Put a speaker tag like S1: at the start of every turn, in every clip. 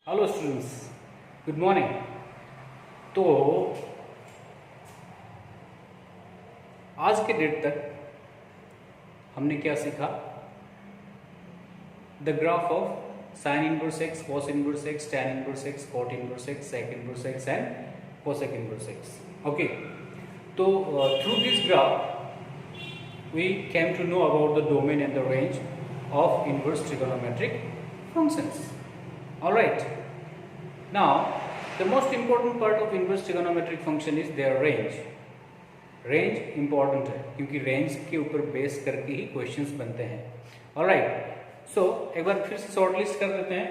S1: Hello students, good morning. तो आज के डेट तक हमने क्या सीखा? The graph of sine inverse x, cos inverse x, tan inverse x, cot inverse x, sec inverse x and cosec inverse x. Okay, तो through this graph we came to know about the domain and the range of inverse trigonometric functions. All right. Now, the most important part of inverse trigonometric function is their range. Range important है क्योंकि range के ऊपर base करके ही questions बनते हैं। Alright, सो एक बार फिर से शॉर्ट लिस्ट कर देते हैं।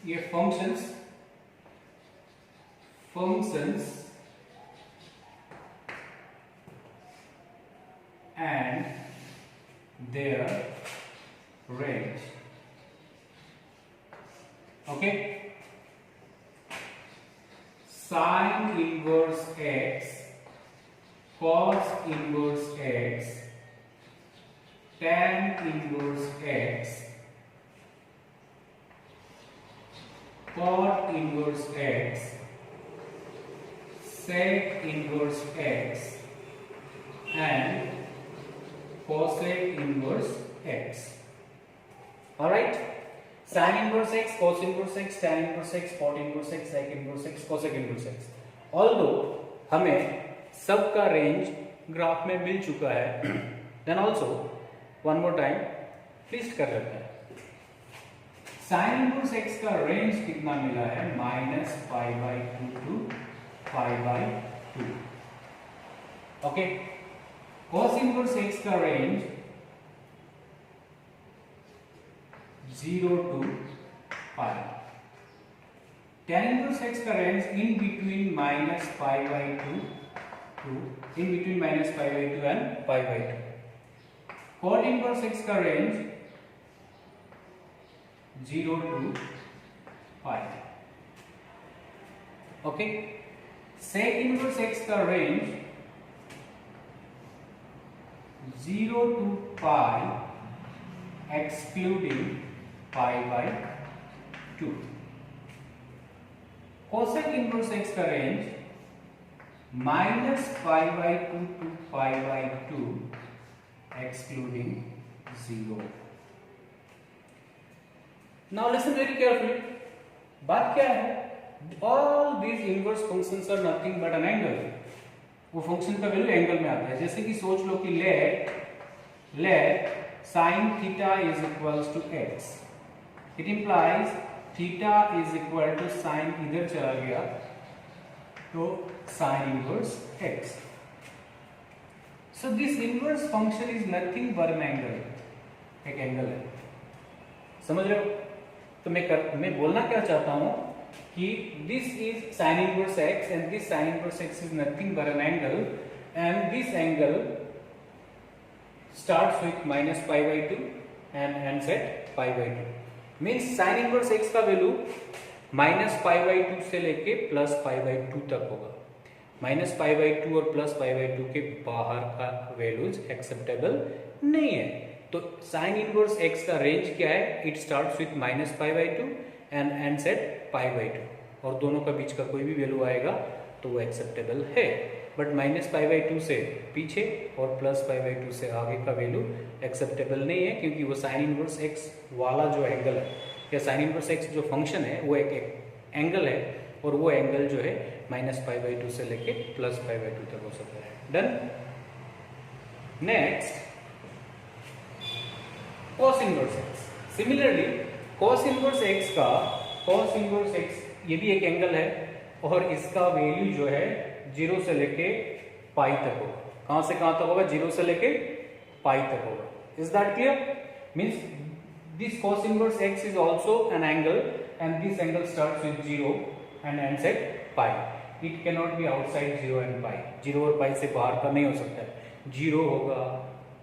S1: ये functions and their range. Okay, sin inverse x, cos inverse x, tan inverse x, cot inverse x, sec inverse x and cosec inverse x. All right, sin inverse x, cos inverse x, tan inverse x, cot inverse x, sec inverse x, cosec inverse x. Although हमें सबका range graph में मिल चुका है, then also one more time list कर लेते हैं। sin inverse x का range कितना मिला है? -π/2 to π/2। Okay, cos inverse x का range 0 to π। tan inverse x का range in between -π/2 and π/2। cot inverse x का range 0 to π। Okay, sec inverse x का range 0 to π excluding π/2। cosec inverse x का range -π/2 to π/2 excluding 0। Now listen very carefully। बात क्या है? All these inverse functions are nothing but an angle। वो function का value angle में आता है। जैसे कि सोच लो कि let sin theta is equals to x, it implies theta is equal to sine, इधर चला गया तो sin inverse x। So this inverse function is nothing but an angle, एक एंगल है। समझ रहे हो? तो मैं बोलना क्या चाहता हूं कि this is sin inverse x and this sin inverse x is nothing but an angle, and this angle starts with -π/2 and ends at π/2। means sin inverse x का वैल्यू -π/2 से लेके +π/2 तक होगा। -π/2 और +π/2 के बाहर का वैल्यूज एक्सेप्टेबल नहीं है। तो sin inverse x का रेंज क्या है? It starts with -π/2 and ends at π/2, और दोनों का बीच का कोई भी वैल्यू आएगा तो वो एक्सेप्टेबल है। बट -π/2 से पीछे और +π/2 से आगे का वैल्यू एक्सेप्टेबल नहीं है, क्योंकि वो साइन इनवर्स x वाला जो एंगल है या साइन इनवर्स x जो फंक्शन है वो एक एंगल है, और वो एंगल जो है -π/2 से लेके +π/2 तक हो सकता है। Done. Next, cos inverse x। Similarly cos inverse x ये भी एक एंगल है, और इसका वैल्यू जो है 0 से लेके पाई तक होगा। कहां से कहां तक होगा? 0 से लेके पाई तक होगा। Is that clear? Means this cos inverse x is also an angle, and this angle starts with 0 and ends at pi. It can not be outside 0 and pi. 0 और पाई से बाहर का नहीं हो सकता है। 0 होगा,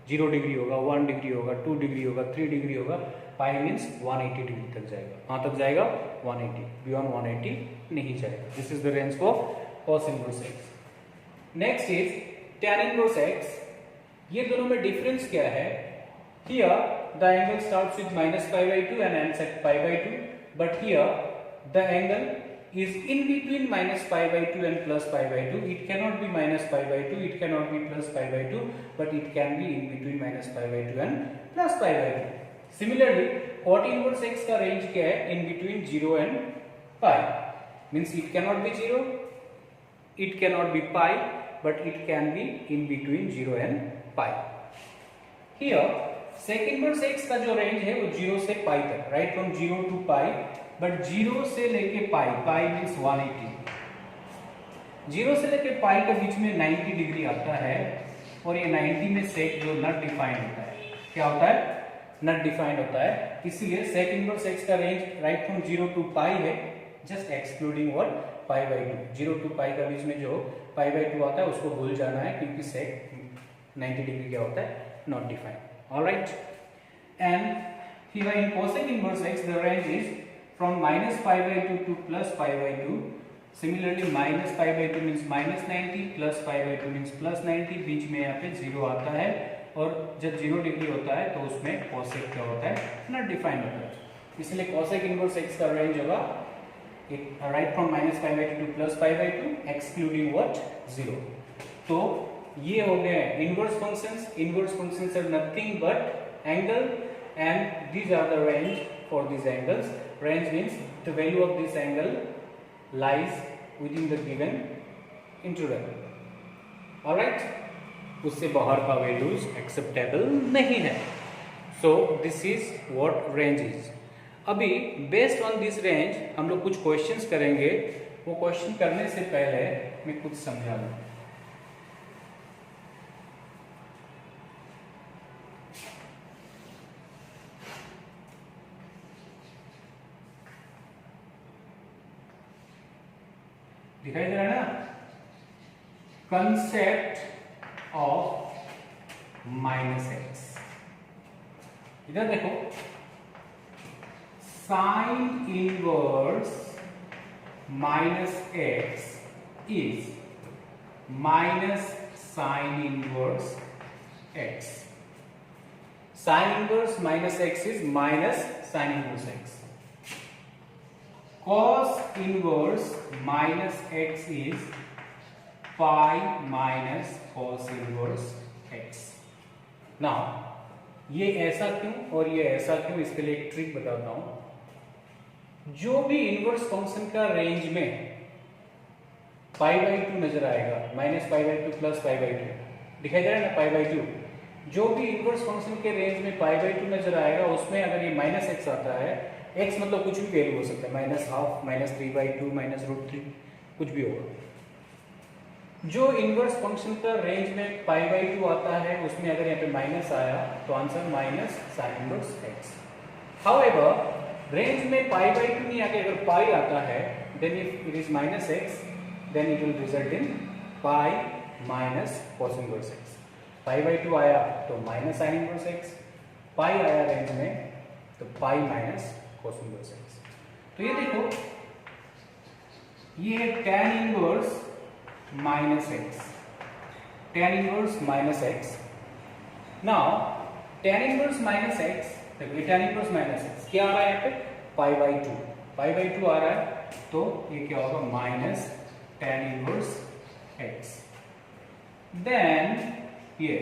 S1: 0 डिग्री होगा, 1 डिग्री होगा, 2 डिग्री होगा, 3 डिग्री होगा। पाई मीन्स 180 डिग्री तक जाएगा। कहां तक जाएगा? 180। बियॉन्ड 180 नहीं जाएगा। This is the range for cos inverse x। Next is tan inverse x। ये दोनों में डिफरेंस क्या है? Here the angle starts with minus pi by 2 and ends at pi by 2, but here the angle is in between minus pi by 2 and plus pi by 2. It cannot be minus pi by 2, it cannot be plus pi by 2, but it can be in between minus pi by 2 and plus pi by 2. Similarly, cot inverse x का range क्या है? In between 0 and pi. Means it cannot be 0, it cannot be pi, but it can be in between 0 and pi. Here, sec inverse x का जो range है वो 0 से pi तक, right from 0 to pi. But 0 से लेके पाई, पाई means 180, 0 से लेके पाई के बीच में 90 डिग्री आता है, और ये 90 में सेक जो नॉट डिफाइंड होता है, क्या होता है? नॉट डिफाइंड होता है. इसीलिए सेक इनवर्स एक्स का range right from 0 to pi है, just excluding what? Pi by 2. 0 to pi का बीच में जो पाई बाई 2 आता है उसको भूल जाना है, क्योंकि सेक 90 डिग्री क्या होता है? Not defined. Alright, and here in cosec inverse x the range is from minus pi by 2 to plus pi by 2. Similarly, minus pi by 2 means minus 90, plus pi by 2 means plus 90. बीच में यहाँ पे 0 आता है, और जब 0 degree होता है तो उसमें cosec क्या होता है? नॉट डिफाइंड होता है. इसलिए cosec इनवर्स x का रेंज होगा right from minus pi by 2 to plus pi by 2, excluding what? 0. तो ये हो गए inverse functions. Inverse functions are nothing but angle, and these are the range for these angles. Range means the value of this angle lies within the given interval. Alright, उससे बाहर का values acceptable नहीं है. So this is what range is. अभी based on this range हम लोग कुछ questions करेंगे. वो question करने से पहले मैं कुछ समझा लूँ. दिखाई दे रहा है ना? Concept of minus x. इधर देखो, sign inverse minus x is minus sine inverse x. Sign inverse minus x is minus sine inverse x. cos inverse minus x is pi minus cos inverse x. Now ये ऐसा क्यों और ये ऐसा क्यों, इसके लिए एक ट्रिक बताता हूं. जो भी इनवर्स फंक्शन का रेंज में पाई बाई 2 नजर आएगा, minus pi by 2 plus pi by 2 दिखाई दे रहा है ना, पाई बाई 2. जो भी इनवर्स फंक्शन के रेंज में पाई बाई 2 नजर आएगा, उसमें अगर ये माइनस एक्स आता है, x मतलब कुछ भी वैल्यू हो सकता है, minus half, minus 3/2, minus root 3, कुछ भी होगा. जो इनवर्स फंक्शन का रेंज में पाई बाई 2 आता है, उसमें अगर यहाँ पे माइनस आया तो answer minus sine inverse x. However range में पाई बाई 2 नहीं आके अगर पाई आता है, then if it is minus x, then it will result in pi minus cos inverse x. Pi by 2 आया तो minus sine inverse x, pi आया range में तो pi minus cos inverse x. तो ये देखो, ये है tan inverse minus x, tan inverse minus x. Now tan inverse minus x, देखो ये tan इनवर्स माइनस x क्या आ रहा है यहाँ पे? पाई बाई 2, पाई बाई 2 आ रहा है, तो ये क्या होगा? Minus tan inverse x. Then ये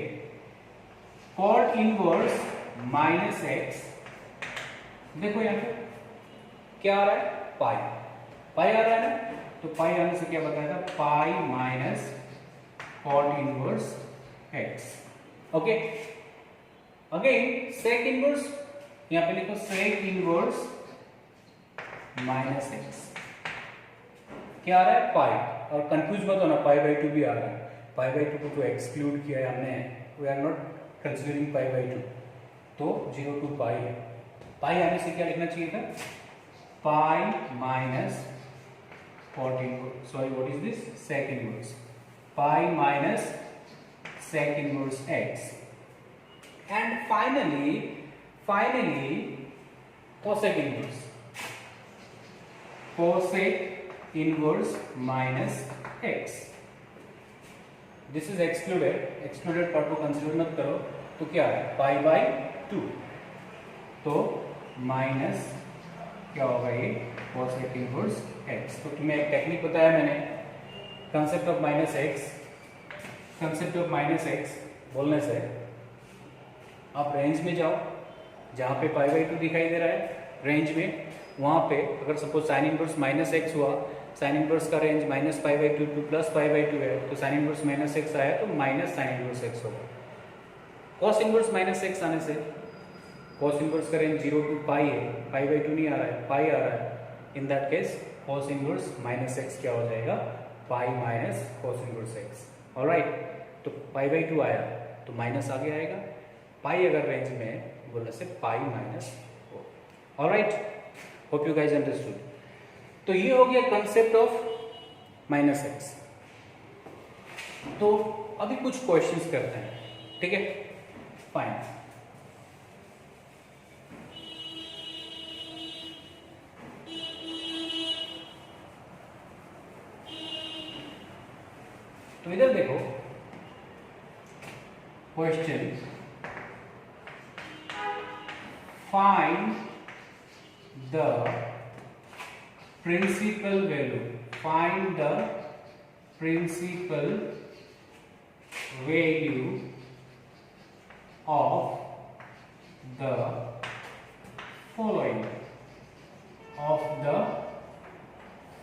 S1: cot इनवर्स माइनस x, देखो यहाँ पे क्या आ रहा है? पाई, पाई आ रहा है ना, तो पाई आने से क्या बताएगा? Pi minus cot inverse x. Okay, again sec inverse, यहाँ पे लिखो सेक इनवर्स माइनस x. क्या आ रहा है? पाई. और कंफ्यूज मत होना, पाई बाई 2 भी आ रहा है. पाई बाई 2 को तो एक्सक्लूड किया है हमने, we are not considering pi by 2, तो 0 टू पाई है. पाई आने से क्या लिखना चाहिए था? Pi minus cot inverse, sorry what is this? Sec inverse. Pi minus sec inverse x. And finally cosec inverse, cosec inverse minus x. This is excluded, excluded part को consider मत करो. तो क्या है? Pi by 2. तो minus क्या होगा ये cos एक इनवर्स x। तो तुम्हें एक टेक्निक बताया मैंने, concept of minus x. Concept of minus x बोलने से आप रेंज में जाओ, जहाँ पे पाई बाई टू दिखाई दे रहा है रेंज में, वहाँ पे अगर suppose sign inverse minus x हुआ, साइन इनवर्स का range minus pi by two two plus pi by two है, तो साइन इनवर्स माइनस एक्स आया तो माइनस साइन इनवर्स एक्स होगा। कॉस इनवर्स माइनस एक्स आने से कॉस इनवर्स का रेंज 0 टू पाई है, पाई बाई टू नहीं आ रहा है, पाई आ रहा है, in that case cos inverse minus x क्या हो जाएगा, pi minus cos inverse x. Alright, तो पाई बाई टू आया तो माइनस आगे आएगा, पाई अगर रेंज में है बोलने से pi minus. Alright, hope you guys understood. तो ये हो गया कंसेप्ट ऑफ माइनस एक्स। तो अभी कुछ क्वेश्चंस करते हैं, ठीक है, फाइन। तो इधर देखो question, find the principal value, find the principal value of the following, of the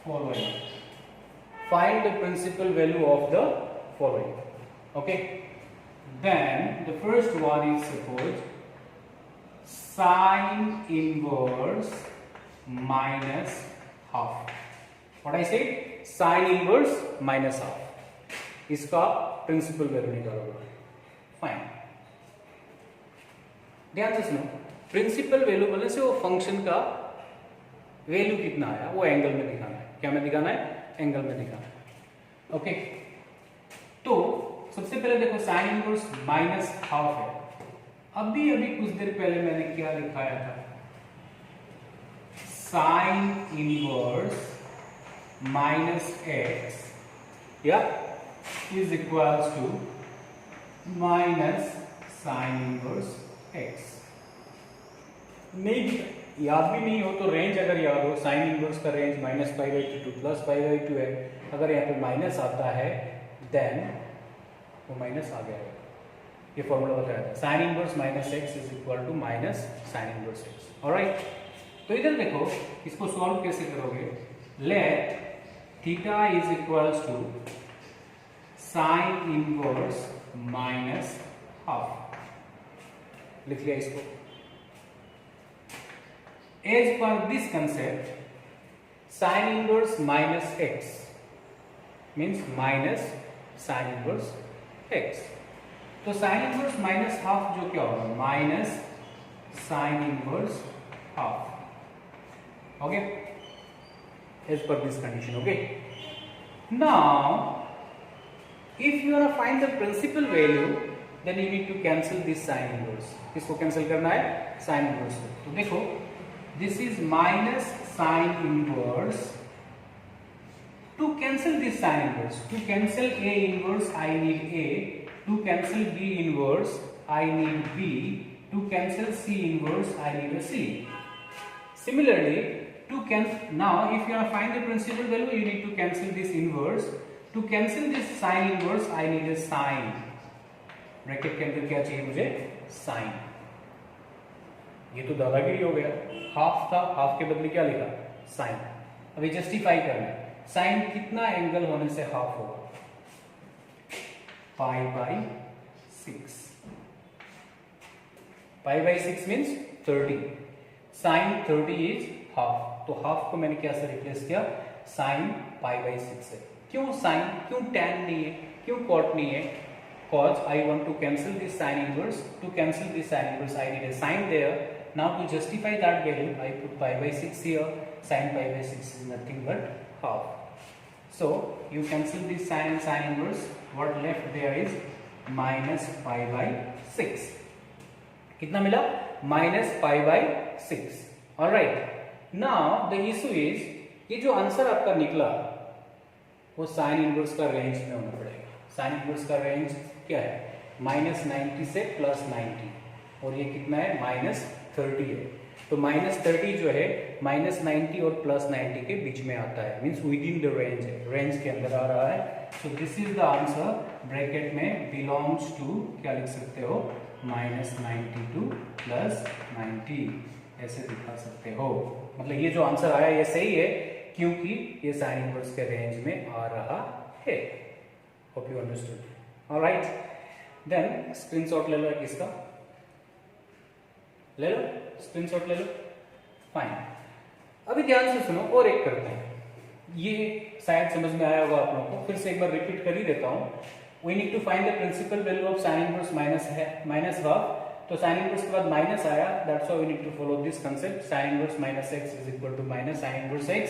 S1: following. Find the principal value of the following. Okay, then the first one is suppose sine inverse minus half. What I said, sine inverse minus half, इसका principal value निकालोगे। Fine, ध्यान से सुनो, principal value बोलने से वो function का value कितना आया वो एंगल में दिखाना है। क्या में दिखाना है, एंगल में दिखाना है। ओके, तो सबसे पहले देखो साइन इनवर्स माइनस हाफ है। अभी अभी कुछ देर पहले मैंने क्या लिखाया था, साइन इनवर्स माइनस एक्स या is equals to minus sine inverse x. नहीं याद भी नहीं हो तो रेंज अगर याद हो, साइन इनवर्स का range minus pi by two two plus pi by two है, अगर यहाँ पे माइनस आता है देन वो माइनस आ गया है। ये फॉर्मूला बताया था, sine inverse minus x is equal to minus sine inverse x. Alright, तो इधर देखो इसको सॉल्व कैसे करोगे, let theta is equals to sine inverse minus half, लिख लिया इसको। As per this concept, sin inverse minus x means minus sin inverse x. तो sin inverse minus half जो क्या होगा, minus sin inverse half. Okay? As per this condition, okay? Now, if you want to find the principal value, then you need to cancel this sin inverse. किसको cancel करना है, sin inverse को। तो देखो this is minus sine inverse. To cancel this sine inverse, to cancel A inverse I need A, to cancel B inverse I need B, to cancel C inverse I need a C. Similarly, to cancel, now if you want to find the principal value you need to cancel this inverse. To cancel this sine inverse I need a sine. Bracket के अंदर क्या चाहिए मुझे, sign. ये तो दादागिरी हो गया, हाफ था, हाफ के बदले क्या लिखा, साइन। अभी जस्टिफाई करना है, साइन कितना एंगल होने से हाफ होगा, pi by 6। Pi by 6 means 30, sine 30 is half, तो हाफ को मैंने क्या से रिप्लेस किया, साइन पाई बाई 6 से। क्यों साइन, क्यों टैन नहीं है, क्यों कॉट नहीं है, cos I want to cancel this sine inverse. To cancel this sine inverse I need a sine there. Now to justify that value I put pi by 6 here. Sine pi by 6 is nothing but half. So you cancel this sine and sine inverse. What left there is minus pi by 6. कितना मिला, minus pi by 6. Alright. Now the issue is ये जो answer आपका निकला वो sine inverse का range में होना पड़ेगा। साइन इनवर्स का रेंज क्या है, -90 से +90, और ये कितना है, 30 है, तो -30 जो है -90 और +90 के बीच में आता है, means with in the range है, रेंज के अंदर आ रहा है। So this is the answer, bracket में बिलोंग्स टू क्या लिख सकते हो, -90 टू +90 ऐसे दिखा सकते हो। मतलब ये जो आंसर आया ये सही है क्योंकि ये साइन इनवर्स के रेंज में आ रहा है। Hope you understood. Alright, then screenshot ले लो इसका, ले लो स्क्रीनशॉट ले लो। फाइन, अभी ध्यान से सुनो और एक करते हैं, ये शायद समझ में आया होगा आप लोगों को, फिर से एक बार रिपीट कर ही देता हूं। We need to find the principal value of sine inverse minus half, तो साइन इनवर्स के बाद माइनस आया, that's why we need to follow this concept, sine inverse minus x is equal to minus sine inverse x।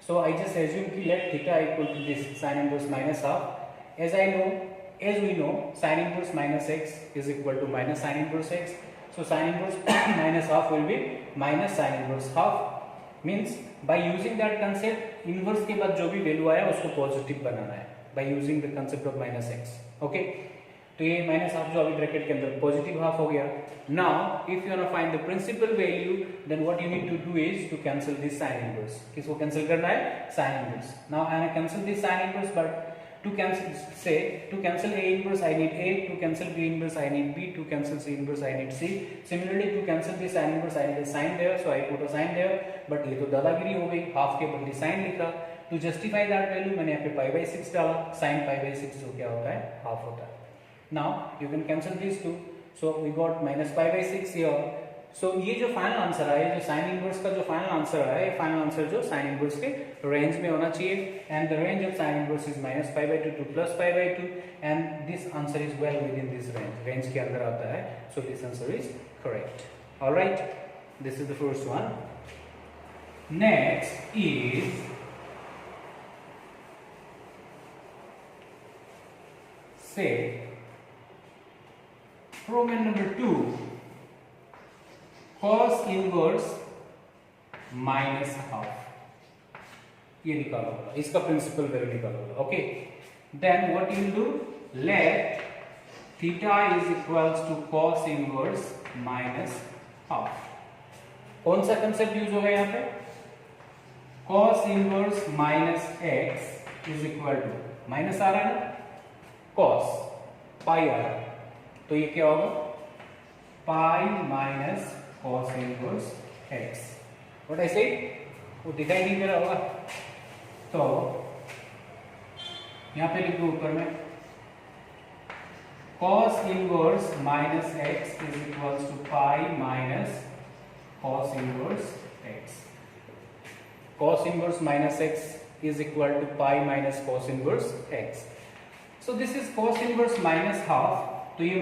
S1: So I just assume कि let theta equal to this sine inverse minus half. As we know sin inverse minus x is equal to minus sin inverse x, so sin inverse minus half will be minus sin inverse half, means by using that concept inverse के बाद जो भी value आया उसको positive बनाना है by using the concept of minus x। Okay, तो ये minus half जो अभी ब्रैकेट के अंदर पॉजिटिव हाफ हो गया। Now if you want to find the principal value then what you need to do is to cancel this sine inverse. किसको cancel करना है, sine inverse. Now I will cancel this sine inverse, but to cancel A inverse I need A, to cancel B inverse I need B, to cancel C inverse I need C, similarly to cancel this sin inverse I need a sin there, so I put a sin there, but ये तो दादागिरी हो गई, half के बदले sin लिखा। to justify that value मैंने यहाँ पे π/6 डाला, sin π/6 जो क्या होता है, हाफ होता है। now you can cancel these two, so we got minus π/6 here। सो ये जो फाइनल आंसर आया, जो साइन इनवर्स का जो फाइनल आंसर आया, ये फाइनल आंसर जो साइन इनवर्स के रेंज में होना चाहिए, and the range of sine inverse is -π/2 to +π/2, and this answer is well within this range, range के अंदर आता है, so this answer is correct. Alright, this is the first one. Next is say problem number 2, cos inverse minus half, ये निकालो, इसका principal value निकालो। Okay, then what you do, late theta is equals to cos inverse minus half. कौन सा concept use होगा यहाँ पे, cos inverse minus x is equal to, minus आ रहा है ना, cos पाई आ रहा है, तो ये क्या होगा, पाई minus cos inverse x। What I said, वो दिखाई नहीं दे रहा होगा, तो यहां पे लिख दो ऊपर में, cos inverse minus x is equals to pi minus cos inverse x। cos inverse minus x is equal to pi minus cos inverse x। So this is cos inverse minus half, तो ये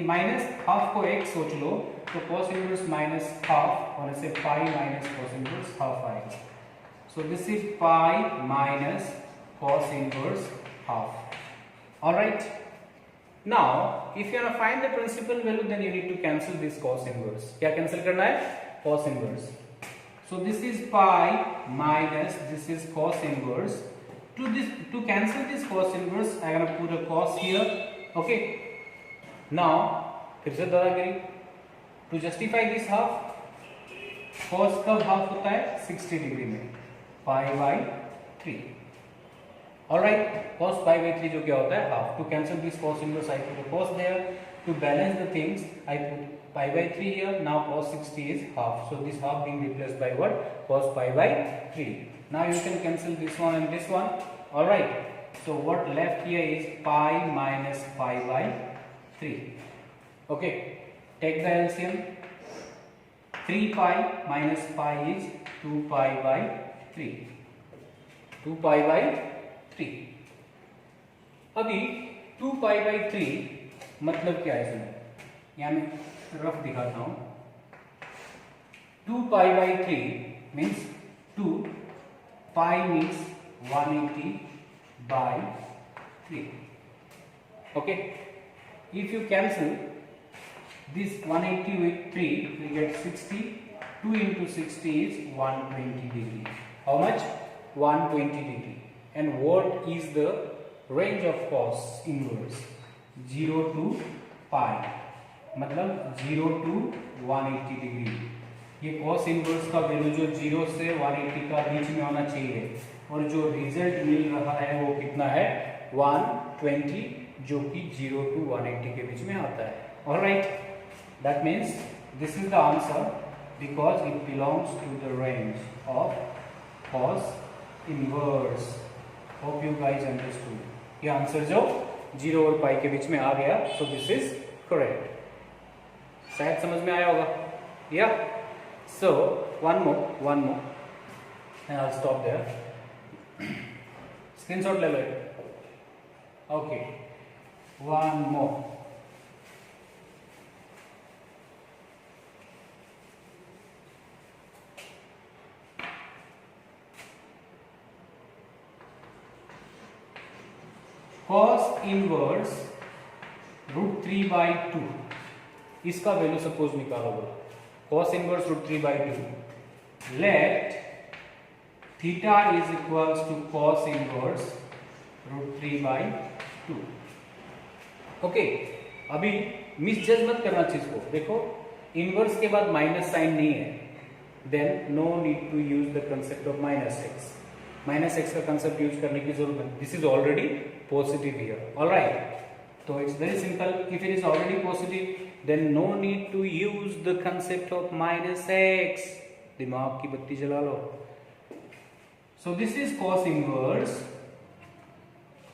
S1: minus half को x सोच लो, तो cos inverse minus half और ऐसे pi minus cos inverse half आएगा। So this is pi minus cos inverse half. Alright, now if you want to find the principal value then you need to cancel this cos inverse. क्या cancel करना है, cos inverse. So this is pi minus this is cos inverse. to cancel this cos inverse I am going to put a cos here। okay, now फिर से दादागिरी, to justify this half, cos कब half होता है, 60 degree में, π/3। Alright, cos π/3 जो क्या होता है, half. To cancel this cos inverse I put a cos there, to balance the things I put π/3 here, now cos 60 is half, so this half being replaced by what, cos π/3। now you can cancel this one and this one। alright, so what left here is pi minus π/3। okay, take the LCM, 3 pi minus pi is 2 pi/3, 2 pi/3। अभी 2 pi/3 मतलब क्या है, सुनो, यहाँ मैं rough दिखाता हूं। 2 pi/3 means 2 pi means 180/3। okay, if you cancel this 180 with 3 we get 60, 2 into 60 is 120 degree। how much, 120 degree। and what is the range of cos inverse, 0 to pi। मतलब 0 to 180 डिग्री। ये cos inverse का value जो 0 से 180 का बीच में होना चाहिए, और जो रिजल्ट मिल रहा है वो कितना है 120, जो कि 0 to 180 के बीच में आता है। Alright, that means this is the answer because it belongs to the range of cos inverse. Hope you guys understood. ये आंसर जो 0 और पाई के बीच में आ गया, सो दिस इज करेक्ट। शायद समझ में आया होगा। या so one more and I'll stop there. Screenshot ले लो। Okay, one more. Cos inverse √3/2, इसका वैल्यू सपोज निकालो बोला। Cos inverse √3/2, let theta is equals to cos inverse √3/2। Okay, अभी मिसजज मत करना चीज को। देखो इनवर्स के बाद माइनस साइन नहीं है, then no need to use the concept of -x। -x का कंसेप्ट यूज करने की जरूरत नहीं, this is already positive here. Alright, तो it's very simple, if it is already positive then no need to use the concept of -x। दिमाग की बत्ती जला लो। So this is cos inverse,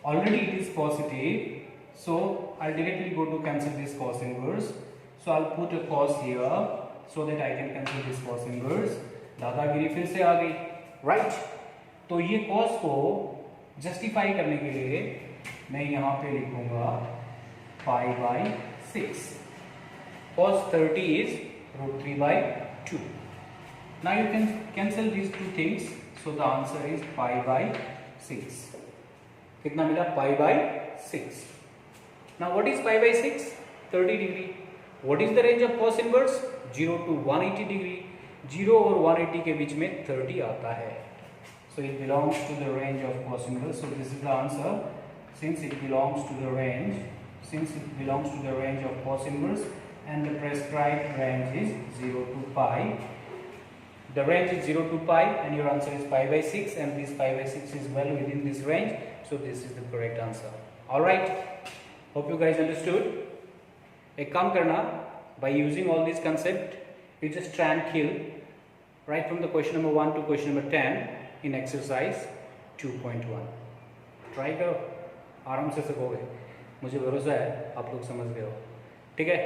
S1: already it is positive, so I'll directly go to cancel this cos inverse. So I'll put a cos here so that I can cancel this cos inverse। दादागिरी फिर से आ गई, right. तो ये cos को justify करने के लिए मैं यहाँ पे लिखूंगा π/6। cos 30 is √3/2। Now you can cancel these two things, so the answer is π/6। कितना मिला π/6। Now what is π/6? 30 degree. What is the range of cos inverse? 0 to 180 degree. 0 और 180 के बीच में 30 आता है, so it belongs to the range of cos inverse। So this is the answer, since it belongs to the range of cos inverse and the prescribed range is 0 to pi। The range is 0 to pi and your answer is π/6, and this π/6 is well within this range, so this is the correct answer। All right, hope you guys understood। एक काम करना, by using all these concept you just try and kill right from the question number 1 to question number 10 in exercise 2.1। Try करो, आराम से सकोगे, मुझे भरोसा है आप लोग समझ गए हो। ठीक है,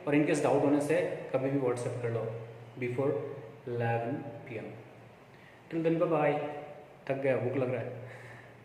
S1: और इनकेस डाउट होने से कभी भी व्हाट्सएप कर लो before 11 PM। Till then bye bye. थक गया, भूख लग रहा है।